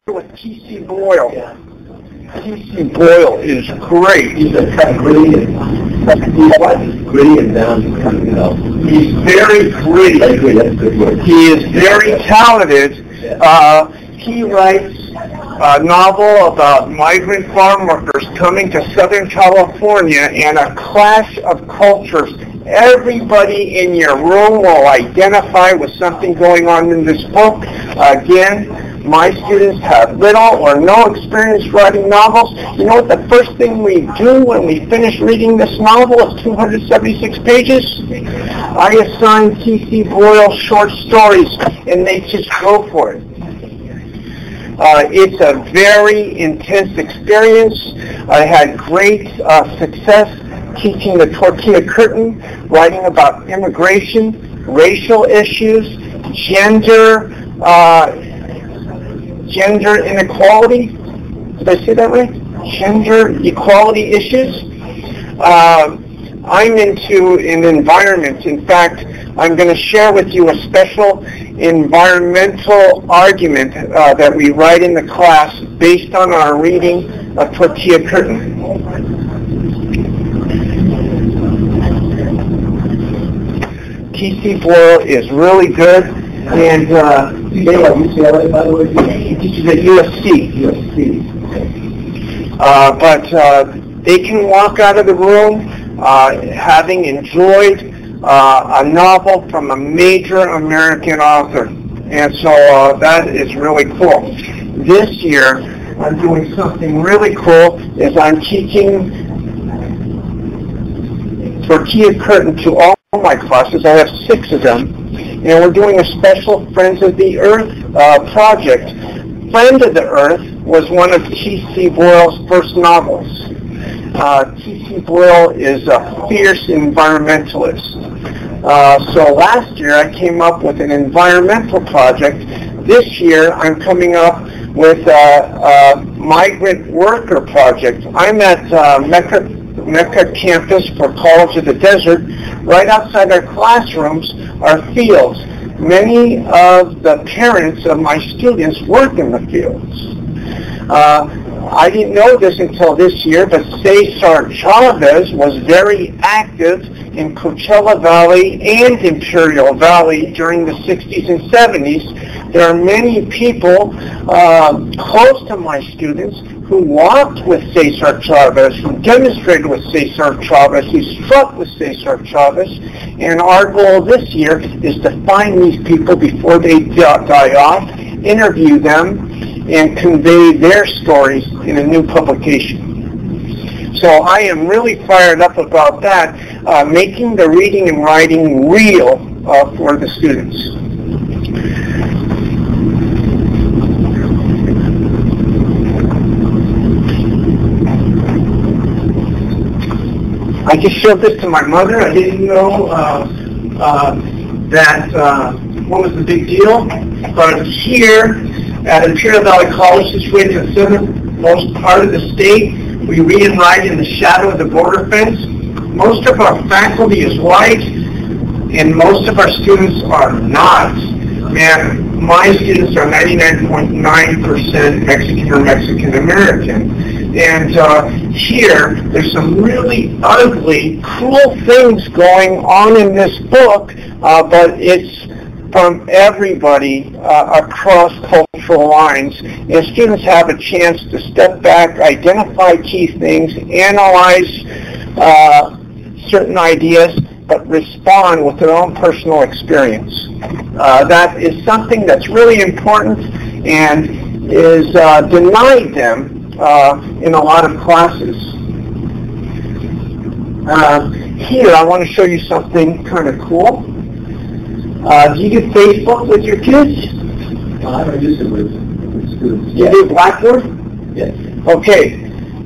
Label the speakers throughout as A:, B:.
A: with T.C. Boyle. T.C. Boyle is great.
B: He's a kind of gritty and down, you know.
A: He's very gritty.
B: That's a good word.
A: He is very talented. He writes a novel about migrant farm workers coming to Southern California and a clash of cultures. Everybody in your room will identify with something going on in this book. Again, my students have little or no experience writing novels. You know what the first thing we do when we finish reading this novel is 276 pages? I assign T.C. Boyle short stories, and they just go for it. It's a very intense experience. I had great success teaching the Tortilla Curtain, writing about immigration, racial issues, gender inequality. Did I say that right? Gender equality issues. I'm into an environment. In fact, I'm going to share with you a special environmental argument that we write in the class based on our reading of Tortilla Curtain. T.C. Boyle is really good, and
B: UCLA, by the way?
A: he teaches at USC. But they can walk out of the room having enjoyed a novel from a major American author. And so that is really cool. This year, I'm doing something really cool, is I'm teaching Tortilla Curtain to all my classes. I have 6 of them. And we're doing a special Friends of the Earth project. Friend of the Earth was one of T.C. Boyle's first novels. T.C. Boyle is a fierce environmentalist. So last year I came up with an environmental project. This year I'm coming up with a migrant worker project. I'm at Mecca campus for College of the Desert. Right outside our classrooms are fields. Many of the parents of my students work in the fields. I didn't know this until this year, but Cesar Chavez was very active in Coachella Valley and Imperial Valley during the 60s and 70s. There are many people close to my students who walked with Cesar Chavez, who demonstrated with Cesar Chavez, who struck with Cesar Chavez. And our goal this year is to find these people before they die off, interview them, and convey their stories in a new publication. So I am really fired up about that, making the reading and writing real for the students. I just showed this to my mother. I didn't know what was the big deal. But here at Imperial Valley College, situated in the southernmost part of the state, we read and write in the shadow of the border fence. Most of our faculty is white, and most of our students are not. And my students are 99.9% Mexican or Mexican American. And here, there's some really ugly, cruel things going on in this book, but it's from everybody across cultural lines. And students have a chance to step back, identify key things, analyze certain ideas, but respond with their own personal experience. That is something that's really important and is denied them in a lot of classes. Here, I want to show you something kind of cool. Do you do Facebook with your kids?
B: I don't use it with students.
A: You do Blackboard?
B: Yes.
A: Okay.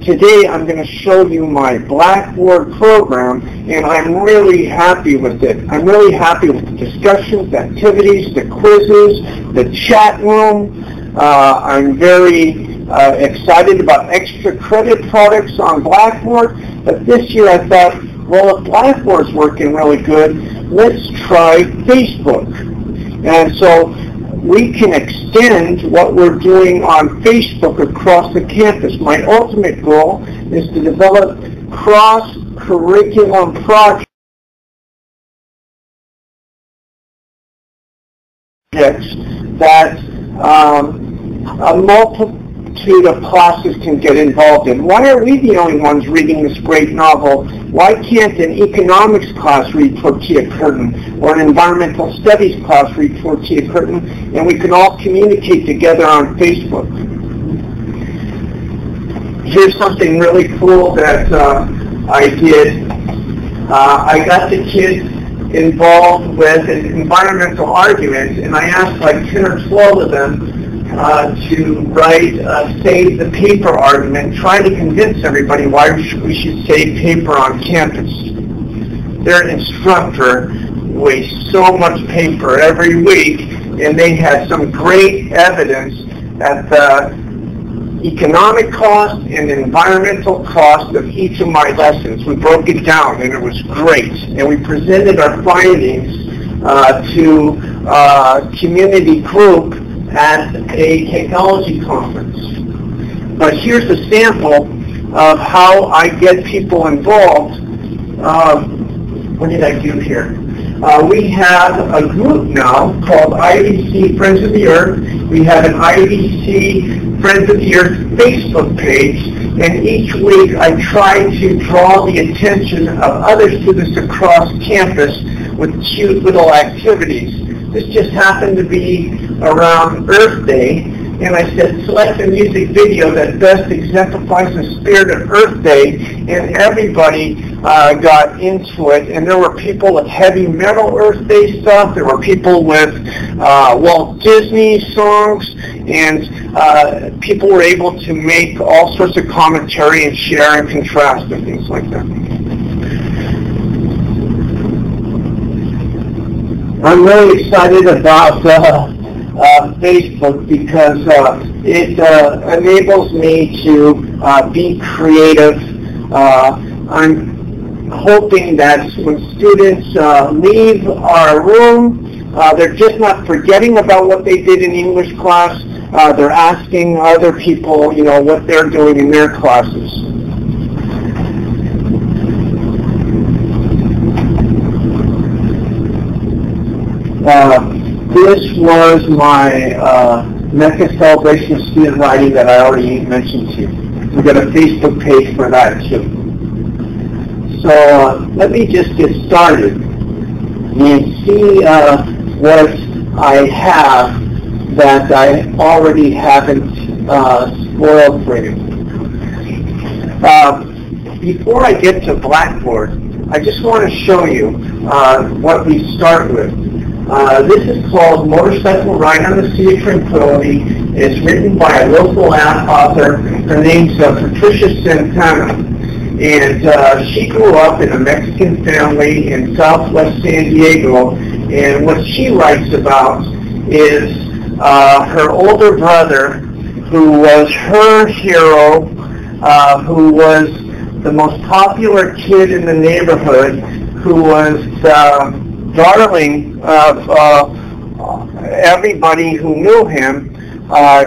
A: Today I'm going to show you my Blackboard program, and I'm really happy with it. I'm really happy with the discussions, the activities, the quizzes, the chat room. I'm very excited about extra credit products on Blackboard, but this year I thought, well, if Blackboard's working really good, let's try Facebook. And so we can extend what we're doing on Facebook across the campus. My ultimate goal is to develop cross-curriculum projects that a multitude of classes can get involved in. Why are we the only ones reading this great novel? Why can't an economics class read Tortilla Curtain, or an environmental studies class read Tortilla Curtain, and we can all communicate together on Facebook? Here's something really cool that I did. I got the kids involved with an environmental argument, and I asked like 10 or 12 of them to write a save the paper argument, trying to convince everybody why we should save paper on campus. Their instructor wastes so much paper every week, and they had some great evidence that the economic cost and environmental cost of each of my lessons. We broke it down, and it was great. And we presented our findings to a community group at a technology conference. But here's a sample of how I get people involved. What did I do here? We have a group now called IDC Friends of the Earth. We have an IDC Friends of the Earth Facebook page, and each week I try to draw the attention of other students across campus with cute little activities. This just happened to be around Earth Day, and I said, select a music video that best exemplifies the spirit of Earth Day, and everybody got into it. And there were people with heavy metal Earth Day stuff, there were people with Walt Disney songs, and people were able to make all sorts of commentary and share and contrast and things like that. I'm really excited about Facebook because it enables me to be creative. I'm hoping that when students leave our room, they're just not forgetting about what they did in English class. They're asking other people, what they're doing in their classes. This was my Mecca Celebration of Student Writing that I already mentioned to you. We've got a Facebook page for that too. So let me just get started and see what I have that I already haven't spoiled for you. Before I get to Blackboard, I just want to show you what we start with. This is called Motorcycle Ride on the Sea of Tranquility. It's written by a local author. Her name's Patricia Santana. And she grew up in a Mexican family in southwest San Diego. And what she writes about is her older brother, who was her hero, who was the most popular kid in the neighborhood, who was darling of everybody who knew him,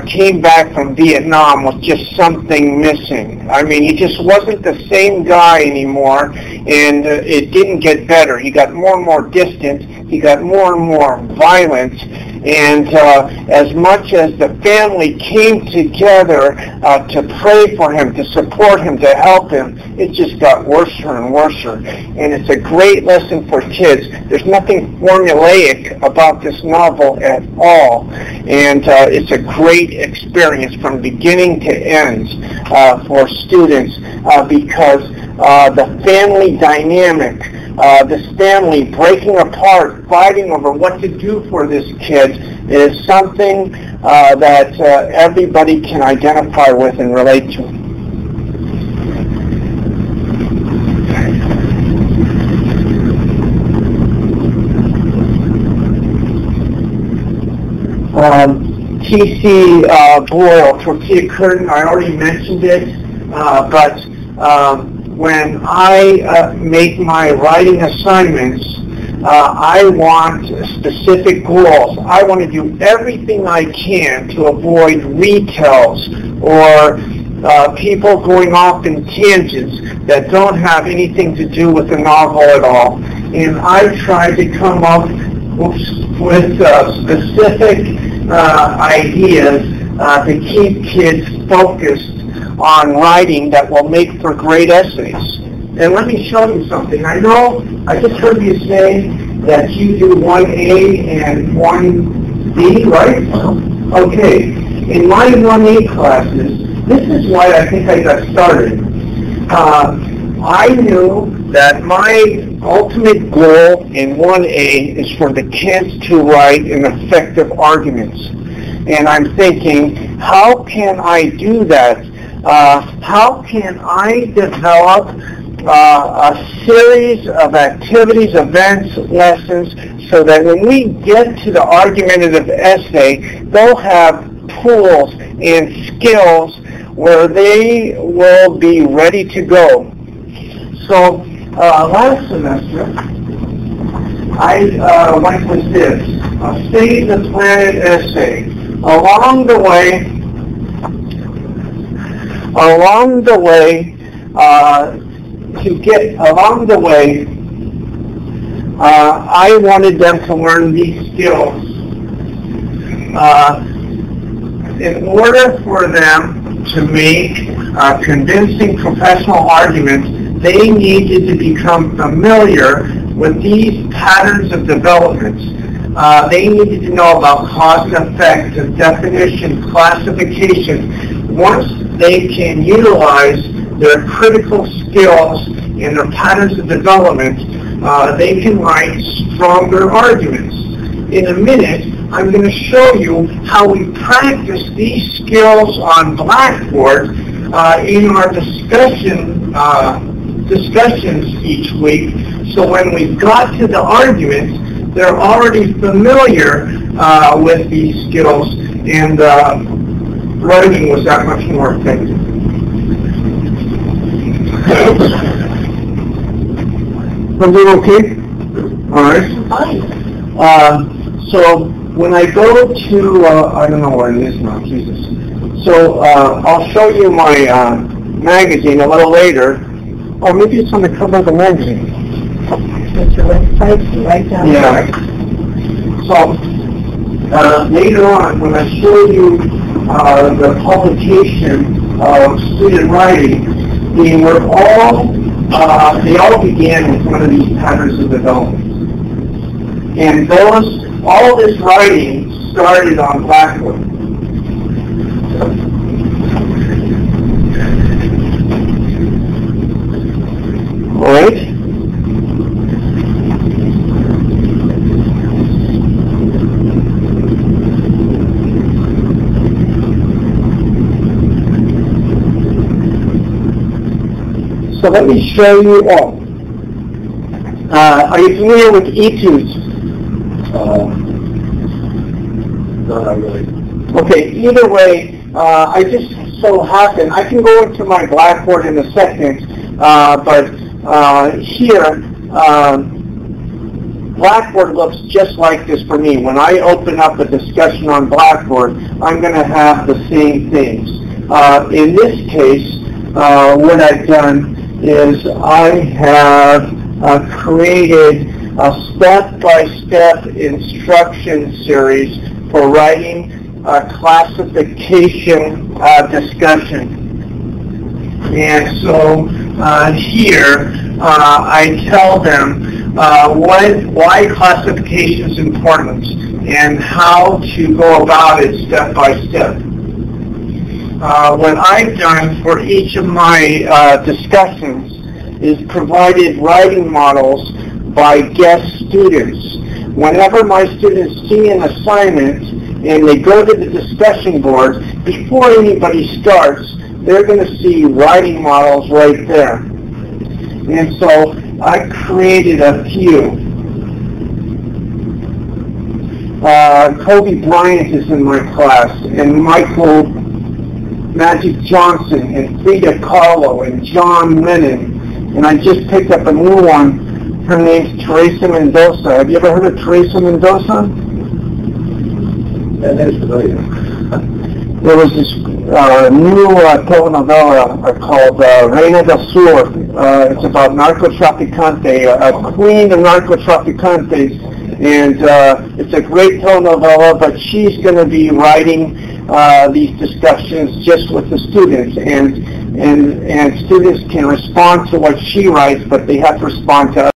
A: came back from Vietnam with just something missing. I mean, he just wasn't the same guy anymore, and it didn't get better. He got more and more distant. He got more and more violent. And as much as the family came together to pray for him, to support him, to help him, it just got worse and worse. And it's a great lesson for kids. There's nothing formulaic about this novel at all. And it's a great experience from beginning to end for students because the family dynamic, this family breaking apart, fighting over what to do for this kid, is something that everybody can identify with and relate to. T.C. Boyle, Tortilla Curtain, I already mentioned it, but when I make my writing assignments, I want specific goals. I want to do everything I can to avoid retells or people going off in tangents that don't have anything to do with the novel at all. And I try to come up with specific ideas to keep kids focused on writing that will make for great essays. And let me show you something. I know I just heard you say that you do 1A and 1B, right? Okay. In my 1A classes, this is why I think I got started. I knew that my ultimate goal in 1A is for the kids to write an effective arguments. And I'm thinking, how can I do that? How can I develop a series of activities, events, lessons, so that when we get to the argumentative essay, they'll have tools and skills where they will be ready to go. So last semester, I went with this, a Save the Planet essay. Along the way, I wanted them to learn these skills. In order for them to make convincing professional arguments, they needed to become familiar with these patterns of development. They needed to know about cause and effect, definition, classification. Once they can utilize their critical skills and their patterns of development, they can write stronger arguments. In a minute, I'm going to show you how we practice these skills on Blackboard in our discussions each week. So when we got to the arguments, they're already familiar with these skills, and writing was that much more effective. Everything okay? All right. So when I go to, I don't know where it is now, Jesus. So I'll show you my magazine a little later, or maybe it's on the cover of the magazine.
C: That's your website, right down there.
A: Yeah. So later on, when I show you the publication of student writing, they all began with one of these patterns of development. And all this writing started on Blackboard. All right? So let me show you all. Are you familiar with etudes?
B: No, not really.
A: Okay, either way, I just so happen, I can go into my Blackboard in a second, but here, Blackboard looks just like this for me. When I open up a discussion on Blackboard, I'm going to have the same things. In this case, what I've done is I have created a step-by-step instruction series for writing a classification discussion. And so here I tell them why classification is important and how to go about it step by step. What I've done for each of my discussions is provided writing models by guest students. Whenever my students see an assignment and they go to the discussion board, before anybody starts, they're going to see writing models right there. And so I created a few. Kobe Bryant is in my class, and Michael Magic Johnson, and Frida Kahlo, and John Lennon. And I just picked up a new one Her name's Teresa Mendoza. Have you ever heard of Teresa Mendoza?
B: That is familiar.
A: There was this new telenovela called Reina del Sur. It's about narcotraficante, a queen of narcotraficantes. And it's a great telenovela, but she's going to be writing these discussions just with the students. And students can respond to what she writes, but they have to respond to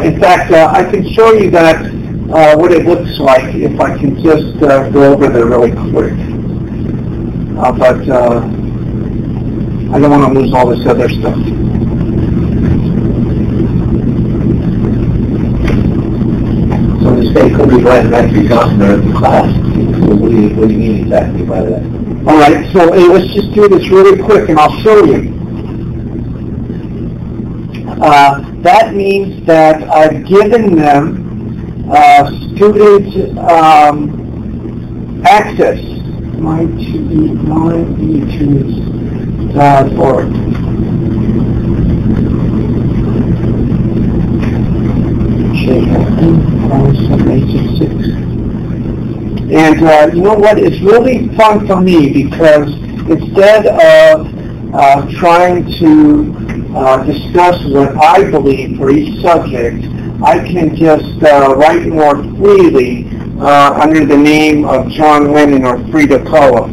A: in fact, I can show you that what it looks like if I can just go over there really quick. But I don't want to lose all this other stuff.
B: So this day could be right back to customer in class. So what do you mean exactly by that?
A: All right, so let's just do this really quick and I'll show you. That means that I've given them student access. myEtudes.org. And you know what? It's really fun for me because instead of trying to discuss what I believe for each subject, I can just write more freely under the name of John Lennon or Frida Kahlo.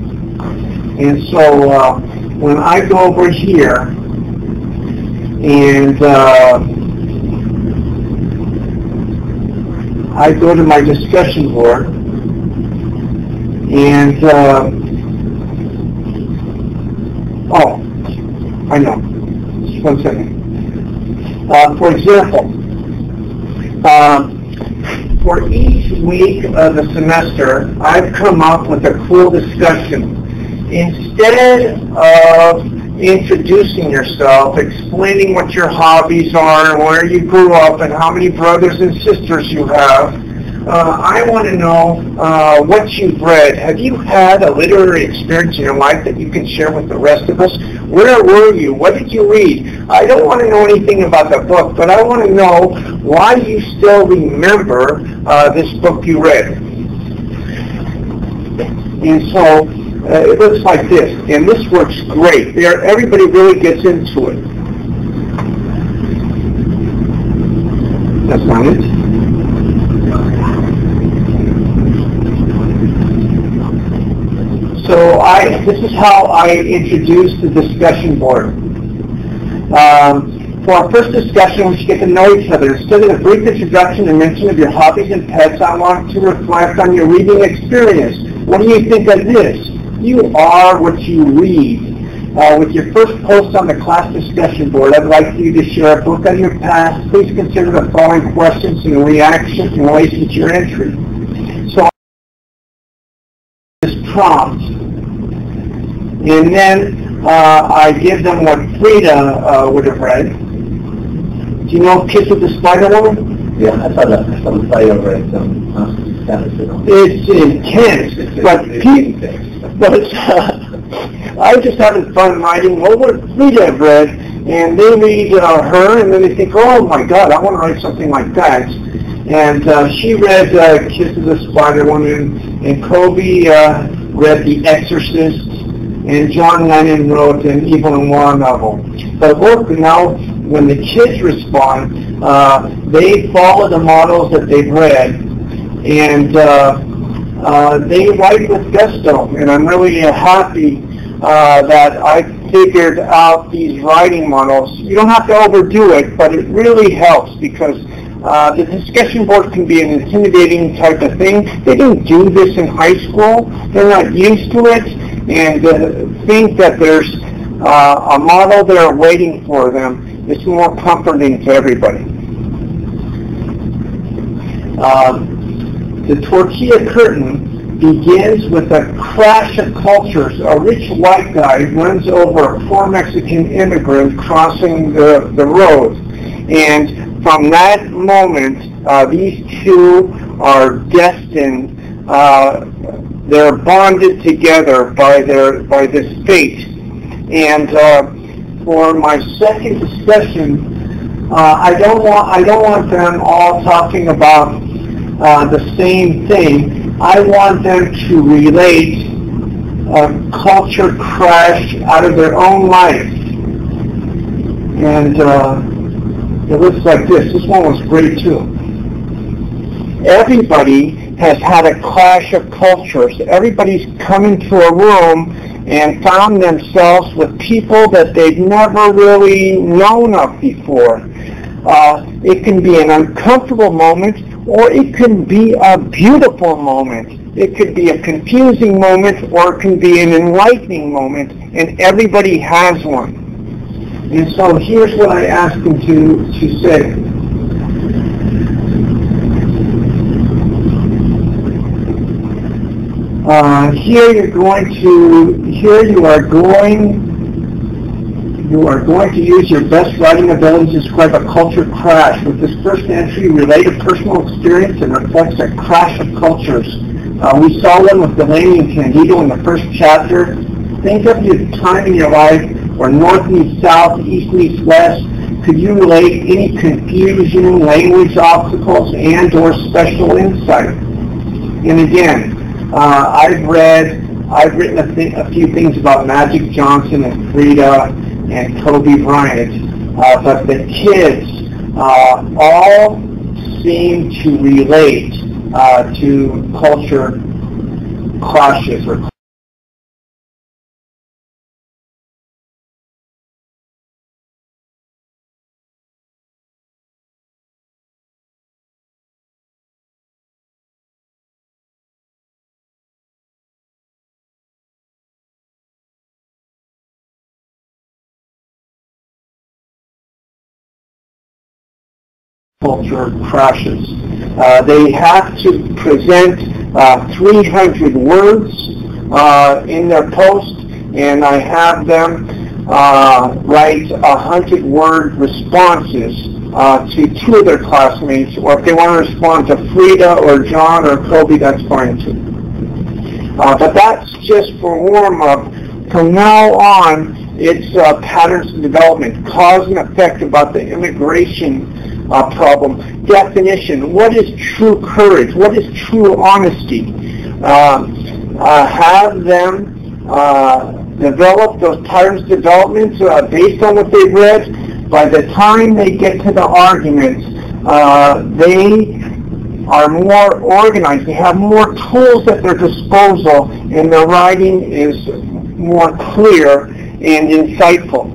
A: And so when I go over here and I go to my discussion board and oh, I know. Just 1 second. For example, for each week of the semester, I've come up with a cool discussion. Instead of introducing yourself, explaining what your hobbies are, and where you grew up, and how many brothers and sisters you have, I want to know what you've read. Have you had a literary experience in your life that you can share with the rest of us? Where were you? What did you read? I don't want to know anything about the book, but I want to know why you still remember this book you read. And so it looks like this, and this works great. Everybody really gets into it. That's not it. So this is how I introduce the discussion board. For our first discussion, we should get to know each other. Instead of a brief introduction and mention of your hobbies and pets, I want to reflect on your reading experience. What do you think of this? You are what you read. With your first post on the class discussion board, I'd like you to share a book on your past. Please consider the following questions and reactions in relation to your entry. So this prompt, and then I give them what Frida would have read. Do you know Kiss of the Spider Woman?
B: Yeah, I saw the fight over at
A: It's intense, but I was just having fun writing what Frida have read, and they read her, and then they think, oh my God, I want to write something like that. And she read Kiss of the Spider Woman, and Kobe read The Exorcist, and John Lennon wrote an Evil and Law novel. But look, now when the kids respond, they follow the models that they've read, and they write with gusto. And I'm really happy that I figured out these writing models. You don't have to overdo it, but it really helps because the discussion board can be an intimidating type of thing. They didn't do this in high school. They're not used to it, and think that there's a model there waiting for them. It's more comforting to everybody. The tortilla curtain begins with a crash of cultures. A rich white guy runs over a poor Mexican immigrant crossing the road. And from that moment, these two are destined. They're bonded together by this fate. And for my second discussion, I don't want them all talking about the same thing. I want them to relate a culture crash out of their own life. And it looks like this. This one was great too. Everybody has had a clash of cultures. Everybody's come into a room and found themselves with people that they've never really known of before. It can be an uncomfortable moment, or it can be a beautiful moment. It could be a confusing moment, or it can be an enlightening moment, and everybody has one. And so here's what I asked them to say. Here you are going to use your best writing ability to describe a culture crash. With this first entry, relate a personal experience and reflects a crash of cultures. We saw one with Delaney and Candido in the first chapter. Think of the time in your life where north meets south, east meets west. Could you relate any confusion, language obstacles, and or special insight? And again, I've written a few things about Magic Johnson and Frida and Kobe Bryant, but the kids all seem to relate to culture clashes or culture crashes. They have to present 300 words in their post, and I have them write 100-word responses to two of their classmates, or if they want to respond to Frida or John or Kobe, that's fine too. But that's just for warm-up. From now on, it's patterns of development, cause and effect about the immigration problem. Definition, what is true courage? What is true honesty? Have them develop those patterns of development based on what they've read. By the time they get to the arguments, they are more organized. They have more tools at their disposal, and their writing is more clear and insightful.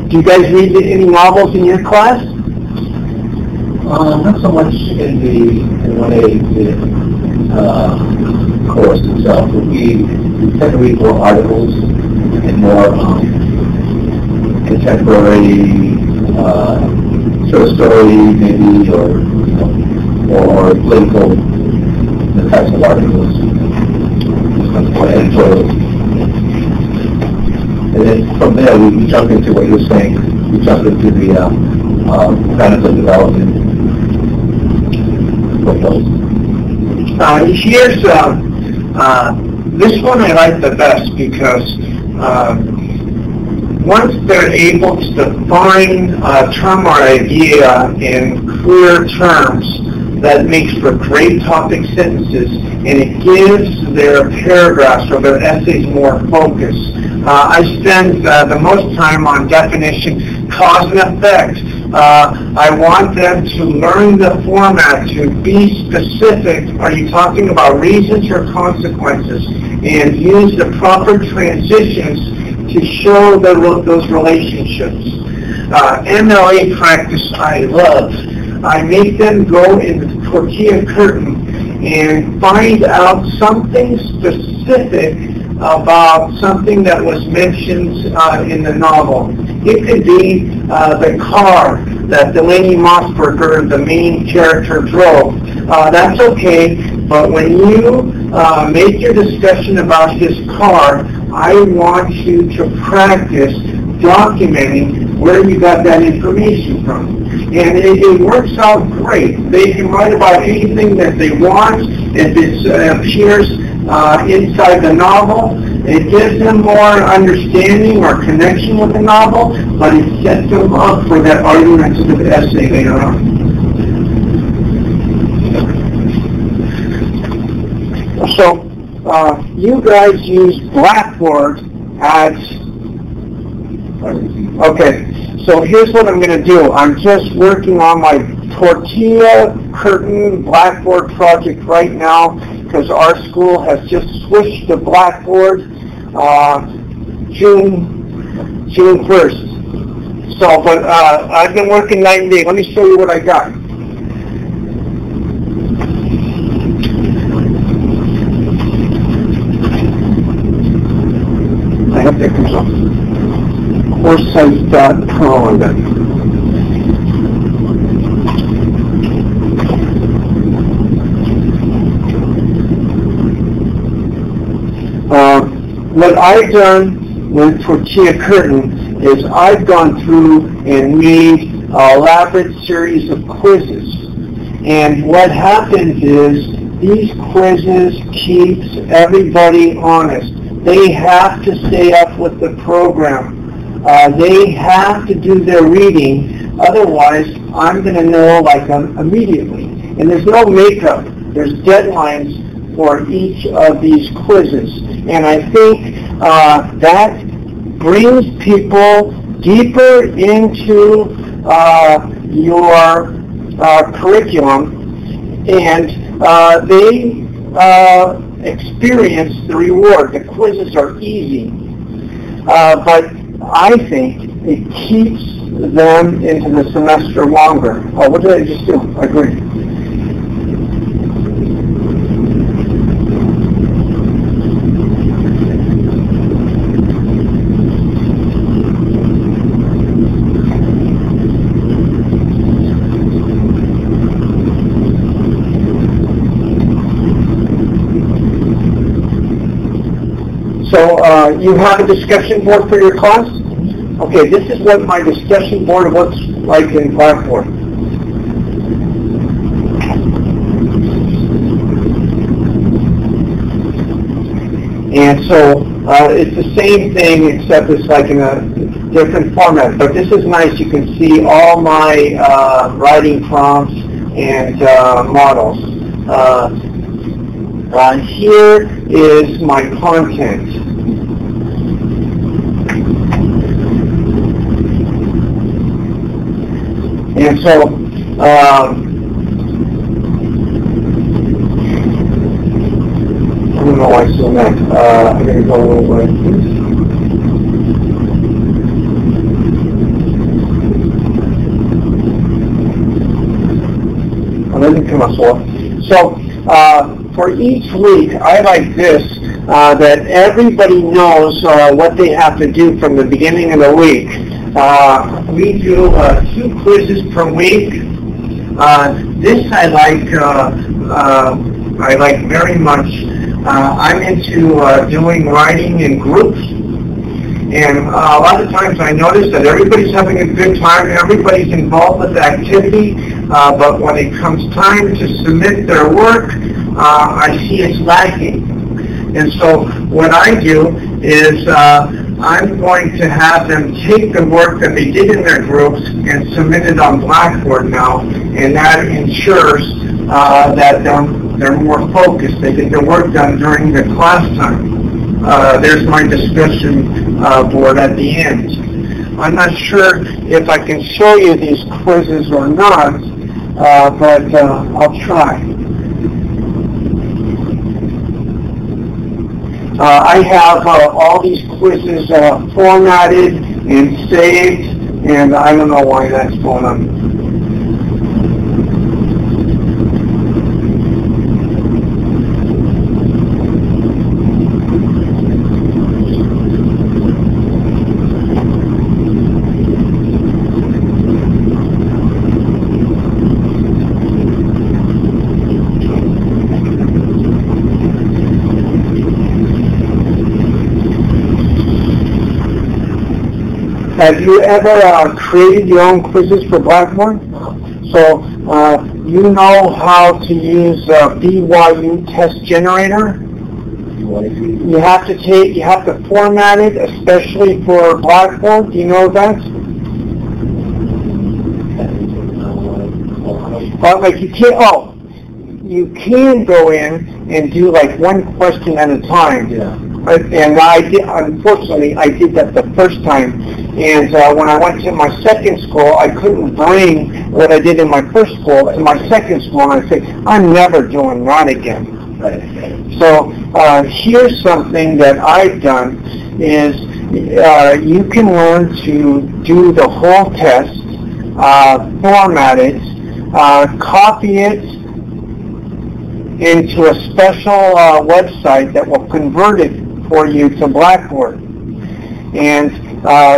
A: Do you guys read any novels in your class?
B: Not so much in the 1A course itself. We tend to read more articles and more contemporary sort of story, maybe, or political types of articles, or editorials. And then from there, we jump into what you're saying. We jump into the patterns of development.
A: Here's this one I like the best because once they're able to define a term or idea in clear terms, that makes for great topic sentences, and it gives their paragraphs or their essays more focus. I spend the most time on definition, cause and effect. I want them to learn the format, to be specific. Are you talking about reasons or consequences? And use the proper transitions to show those relationships. MLA practice I love. I make them go in the tortilla curtain and find out something specific about something that was mentioned in the novel. It could be the car that Delaney Mossberger, the main character, drove. That's okay, but when you make your discussion about his car, I want you to practice documenting where you got that information from. And it works out great. They can write about anything that they want. If it appears inside the novel, it gives them more understanding or connection with the novel, but it sets them up for that argumentative essay later on. So you guys use Blackboard as, okay, so here's what I'm going to do. I'm just working on my tortilla curtain Blackboard project right now because our school has just switched to Blackboard June 1st. So, but I've been working night and day. Let me show you what I got. I hope that comes up. Coursites.com. What I've done with Tortilla Curtain is I've gone through and made an elaborate series of quizzes. And what happens is these quizzes keeps everybody honest. They have to stay up with the program. They have to do their reading, otherwise I'm going to know like immediately. And there's no makeup. There's deadlines for each of these quizzes. And I think that brings people deeper into your curriculum, and they experience the reward. The quizzes are easy, but I think it keeps them into the semester longer. Oh, what did I just do? I agree. So you have a discussion board for your class? Okay, this is what my discussion board looks like in Blackboard. And so it's the same thing except it's like in a different format. But this is nice. You can see all my writing prompts and models. Here is my content. And so, I don't know why I still meant. I'm going to go a little way. Oh, that didn't come up so well. So, for each week, I like this, that everybody knows what they have to do from the beginning of the week. We do 2 quizzes per week. This I like very much. I'm into doing writing in groups. And a lot of times I notice that everybody's having a good time, everybody's involved with the activity, but when it comes time to submit their work, I see it's lacking. And so what I do is I'm going to have them take the work that they did in their groups and submit it on Blackboard now, and that ensures that they're more focused. They get their work done during the class time. There's my discussion board at the end. I'm not sure if I can show you these quizzes or not, but I'll try. I have all these quizzes formatted and saved, and I don't know why that's going on. Have you ever created your own quizzes for Blackboard? So you know how to use BYU test generator? You have to format it, especially for Blackboard. Do you know that? Like you can go in and do like one question at a time.
B: Yeah.
A: And unfortunately, I did that the first time. And when I went to my second school, I couldn't bring what I did in my first school to my second school, and I said, I'm never doing that again.
B: Right.
A: So here's something that I've done is you can learn to do the whole test, format it, copy it into a special website that will convert it for you to Blackboard. And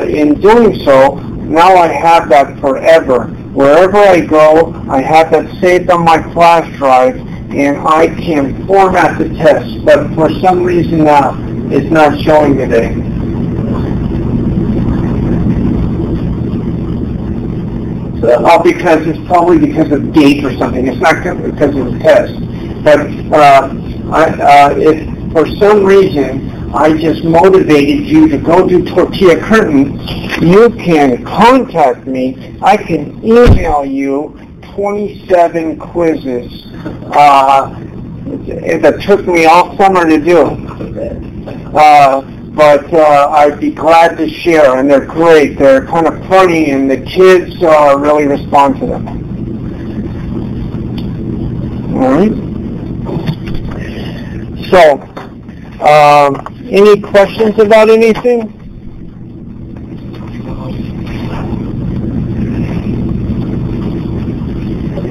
A: in doing so, now I have that forever. Wherever I go, I have that saved on my flash drive, and I can format the test. But for some reason now, it's not showing today. Because it's probably because of date or something. It's not because of the test. But if for some reason I just motivated you to go do Tortilla Curtain, you can contact me. I can email you 27 quizzes that took me all summer to do. But I'd be glad to share, and they're great. They're kind of funny, and the kids really respond to them. All right. So, any questions about anything?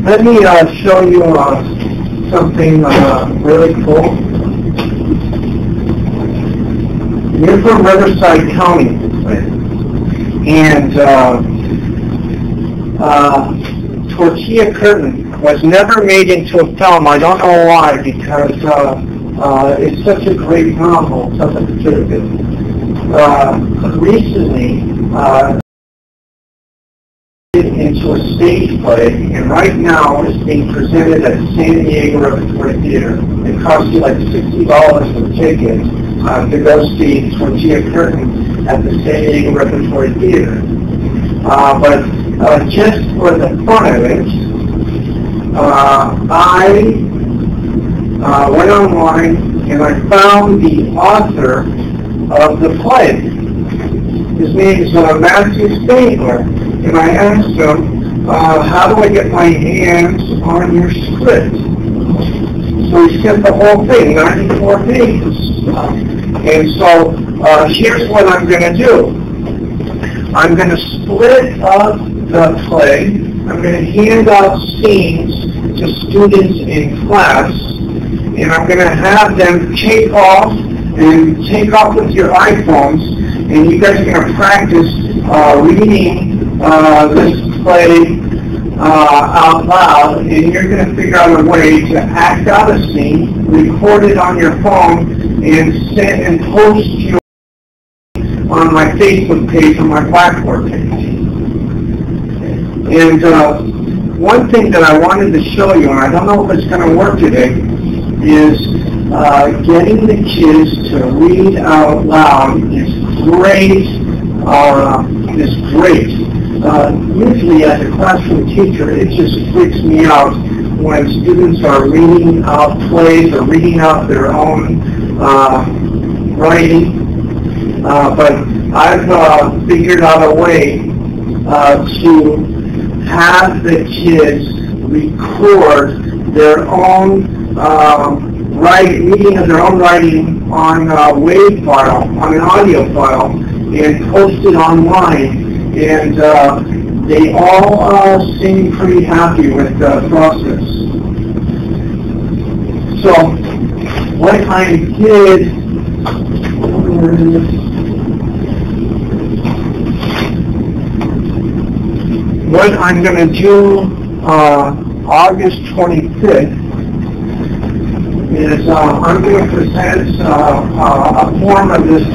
A: Let me show you something really cool. You're from Riverside County, and Tortilla Curtain was never made into a film. I don't know why, because it's such a great novel. Recently, into a stage play, and right now it's being presented at the San Diego Repertory Theater. It costs you like $60 for the ticket to go see Tortilla Curtain at the San Diego Repertory Theater. But just for the fun of it, I went online and I found the author of the play. His name is Matthew Stabler, and I asked him, how do I get my hands on your script? So he sent the whole thing, 94 pages. And so here's what I'm going to do. I'm going to split up the play. I'm going to hand out scenes to students in class, and I'm going to have them take off with your iPhones, and you guys are going to practice reading this play out loud, and you're going to figure out a way to act out a scene, record it on your phone, and send and post you on my Facebook page or my Blackboard page. And one thing that I wanted to show you, and I don't know if it's going to work today, is getting the kids to read out loud is great. Usually as a classroom teacher, it just freaks me out when students are reading out plays or reading out their own writing. But I've figured out a way to have the kids record their own reading of their own writing on a WAV file, on an audio file, and post it online. And they all seem pretty happy with the process. So what I did what I'm going to do August 25th is I'm going to present a form of this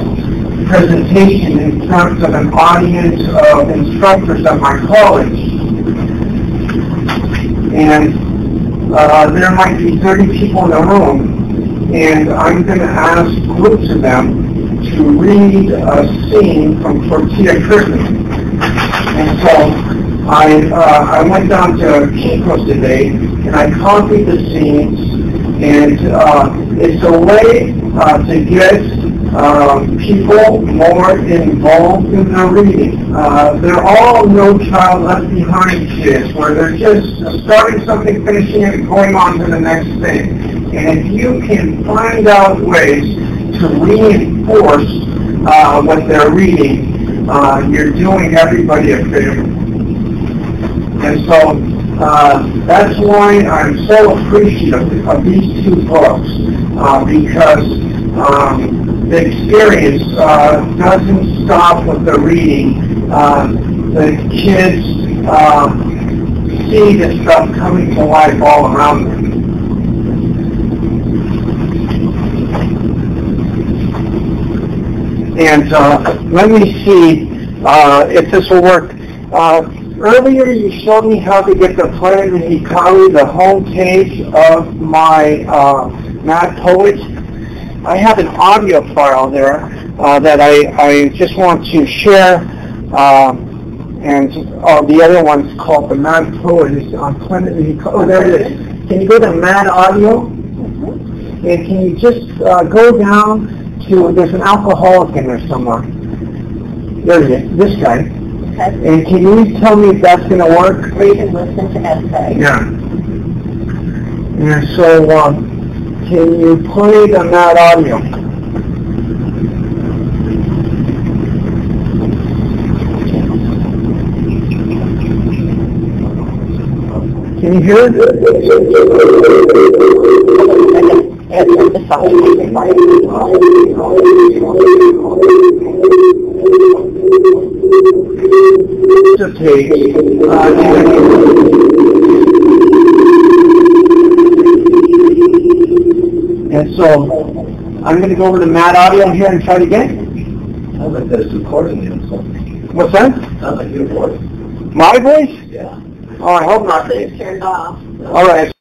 A: presentation in front of an audience of instructors at my college. And there might be 30 people in the room, and I'm going to ask groups of them to read a scene from Tortilla Prison. And so I went down to Kinko's today, and I copied the scenes, and it's a way to get people more involved in their reading. They're all No Child Left Behind kids, where they're just starting something, finishing it, going on to the next thing. And if you can find out ways to reinforce what they're reading, you're doing everybody a favor. And so that's why I'm so appreciative of these two books, because the experience doesn't stop with the reading. The kids see this stuff coming to life all around them. And let me see if this will work. Earlier you showed me how to get the Planet of Hikari, the home page of my Mad Poets. I have an audio file there that I just want to share, and the other one's called the Mad Poet. It's on Planet of Hikari. Oh, there it is. Can you go to Mad Audio? And can you just go down to, there's an alcoholic in there somewhere. There it is, this guy. Okay. And can you tell me if that's going to work?
C: Read and listen to essay.
A: Yeah. And so, can you play the Mad Audio? Can you hear it? And so I'm going to go over to Mad Audio here and try it again.
B: Sounds like there's recording in something.
A: What's that?
B: Sounds like your voice.
A: My voice?
B: Yeah.
A: Oh, I hope not.
C: It's turned off.
A: All right.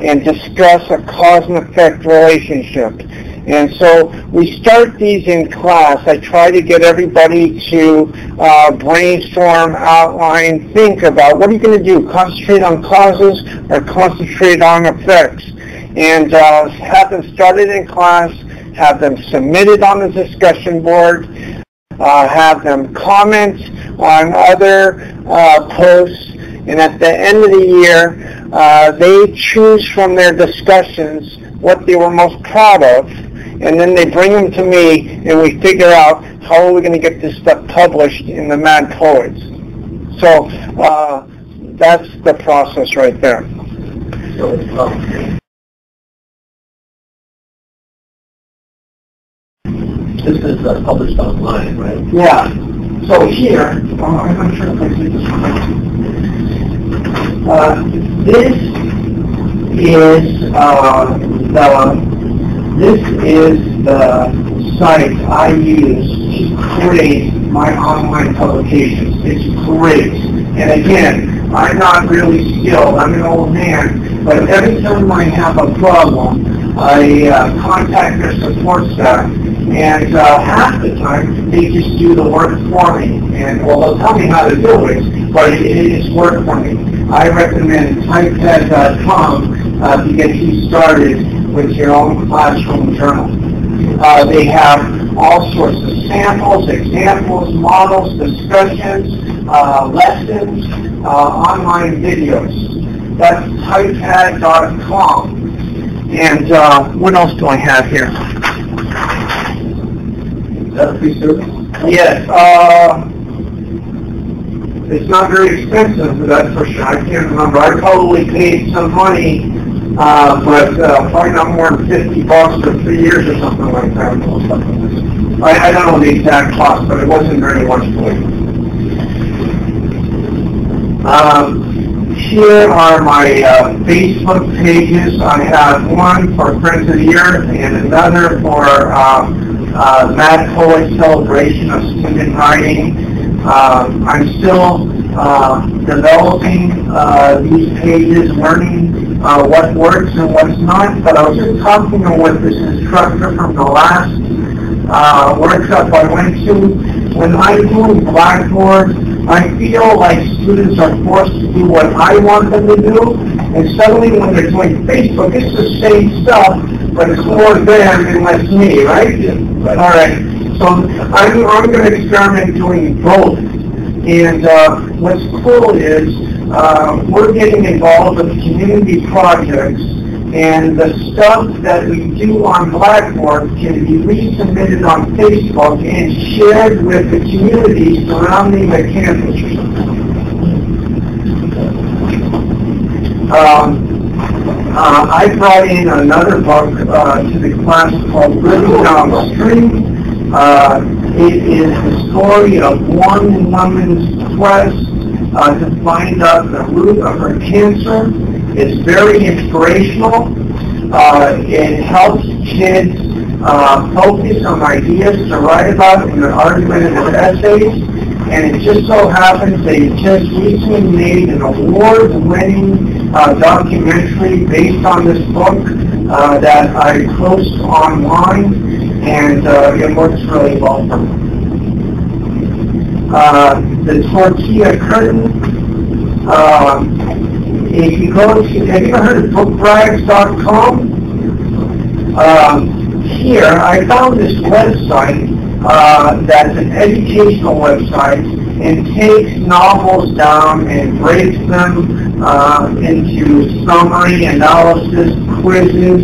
A: And discuss a cause and effect relationship. And so we start these in class. I try to get everybody to brainstorm, outline, think about what are you going to do? Concentrate on causes or concentrate on effects? And have them started in class, have them submitted on the discussion board, have them comment on other posts, and at the end of the year, they choose from their discussions what they were most proud of, and then they bring them to me, and we figure out how are we going to get this stuff published in the Mad Poets. So that's the process right there.
B: So, this is published online, right?
A: Yeah. So here, I'm not sure if I see this one. This is the site I use to create my online publications. It's great. And again, I'm not really skilled. I'm an old man. But every time I have a problem, I contact their support staff. And half the time, they just do the work for me. And, well, they'll tell me how to do it, but it's work for me. I recommend typepad.com to get you started with your own classroom journal. They have all sorts of samples, examples, models, discussions, lessons, online videos. That's typepad.com. And what else do I have here?
B: Is that a free service?
A: Yes. It's not very expensive, that's for sure. I can't remember. I probably paid some money, but probably not more than $50 for 3 years or something like that. I don't know the exact cost, but it wasn't very much for it. Here are my Facebook pages. I have one for Friends of the Earth and another for Mad Poet Celebration of Student Writing. I'm still developing these pages, learning what works and what's not, but I was just talking with this instructor from the last workshop I went to. When I do Blackboard, I feel like students are forced to do what I want them to do, and suddenly when they're doing Facebook, it's the same stuff, but it's more them and less me, right? All right. So I'm going to experiment doing both. And what's cool is we're getting involved with community projects, and the stuff that we do on Blackboard can be resubmitted on Facebook and shared with the community surrounding the campus. I brought in another book to the class called Living Downstream. It is the story of one woman's quest to find out the root of her cancer. It's very inspirational. It helps kids focus on ideas to write about in their argumentative essays. And it just so happens they just recently made an award-winning documentary based on this book that I post online. And it works really well for me. The tortilla curtain. If you go to, have you ever heard of bookbrags.com? Here, I found this website that's an educational website and takes novels down and breaks them into summary, analysis, quizzes.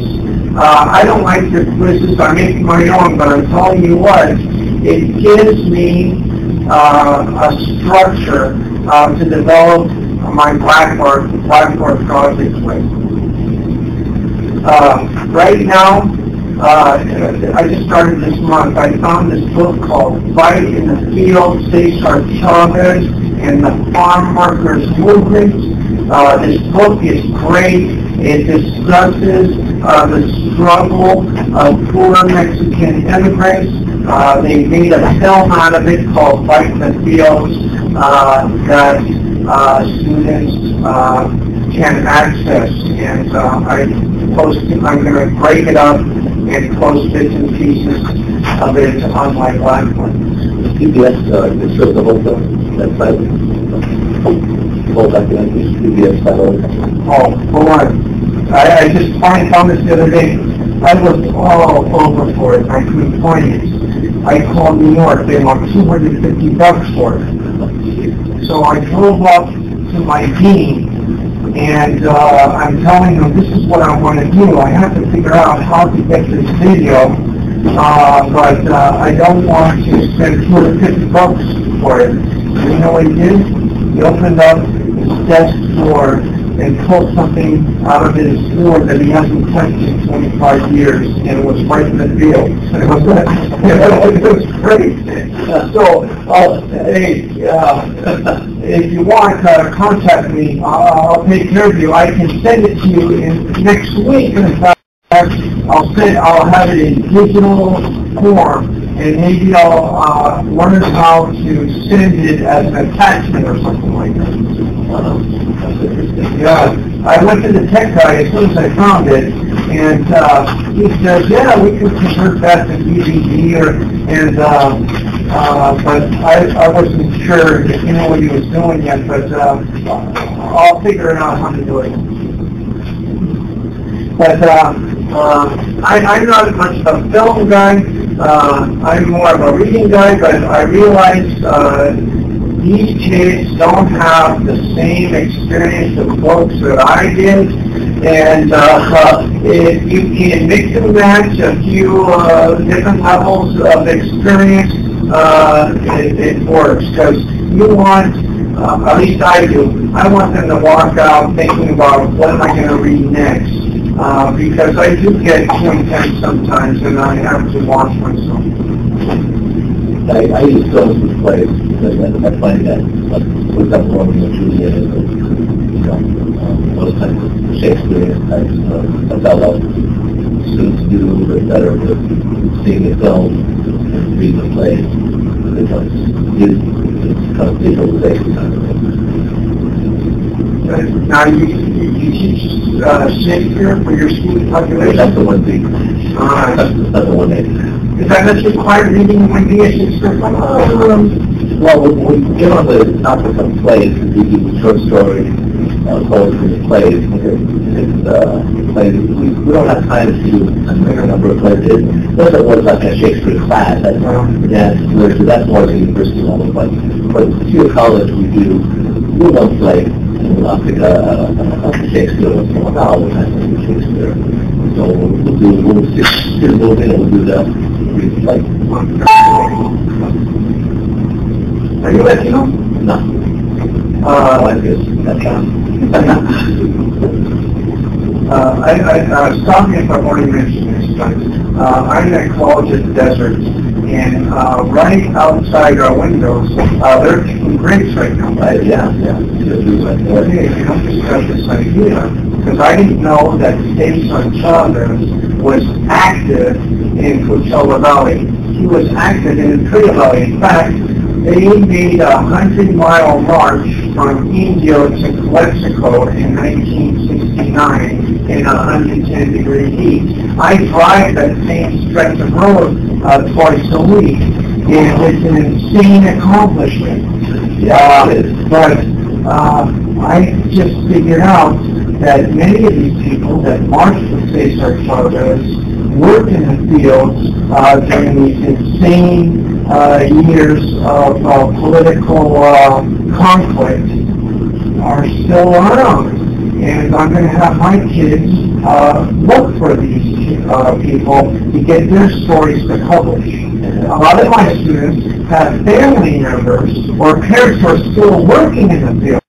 A: I don't like the quizzes. I make my own, but I'm telling you what, it gives me a structure to develop my Blackboard project with. Right now, I just started this month. I found this book called Fight in the Field, Cesar Chavez and the Farm Workers Movement. This book is great. It discusses the struggle of poor Mexican immigrants. They made a film out of it called Fight in the Fields that students can access. And I'm going to break it up and post bits and pieces of it on my Blackboard.
B: PBS, it shows the whole thing, that site. Whole document, PBS file.
A: Oh, hold on. I just found this the other day. I looked all over for it. I couldn't find it. I called New York. They want $250 for it. So I drove up to my dean, and I'm telling them this is what I want to do. I have to figure out how to get this video, but I don't want to spend $250 for it. And you know what he did? He opened up his desk drawer and pulled something out of his drawer that he hasn't touched in 25 years, and it was right in the field. It was great. So, hey, if you want to contact me, I'll take care of you. I can send it to you next week. In fact, I'll have it in digital form, and maybe I'll learn how to send it as an attachment or something like that. Yeah, I went to the tech guy as soon as I found it, and he said, yeah, we can convert that to DVD, but I wasn't sure if you know what he was doing yet, but I'll figure out how to do it. But I'm not much of a film guy. I'm more of a reading guy, but I realize these kids don't have the same experience of books that I did, and if you can mix and match a few different levels of experience, it works, because you want, at least I do, I want them to walk out thinking about what am I going to read next, because I do get too intense sometimes, and I have to watch myself.
B: I use films with plays because I find that, like, for example, Romeo and Juliet, those types of Shakespeare types of Othello students do a little bit better with seeing the film and reading the play. It's kind of visualization kind of thing.
A: Now you teach Shakespeare for your student population?
B: That's the one thing. That's the one thing.
A: Is that required reading when be a Shakespeare play?
B: Well, when we get on the topic of plays, we do short stories, poetry, plays. We don't have time to do a number of plays. It doesn't work like a Shakespeare class. That's more of a university level. But to your college, we do one play, and we'll pick a Shakespeare or a novel kind of Shakespeare. So we'll just move in and we'll do that. Like,
A: are you Latino?
B: No. Like this.
A: Stop me if I've already mentioned this, but I'm at college at the desert, and right outside our windows, they're picking grapes right now.
B: Yeah.
A: Okay, I just got this idea, because I didn't know that Jason Chavez was active in Coachella Valley. He was active in Coachella Valley. In fact, they made a 100-mile march from Indio to Mexico in 1969 in 110-degree heat. I drive that same stretch of road twice a week, and it's an insane accomplishment. But I just figured out that many of these people that marched with Cesar Chavez worked in the fields during these insane years of political conflict are still around. And I'm going to have my kids look for these people to get their stories to publish. A lot of my students have family members or parents who are still working in the field.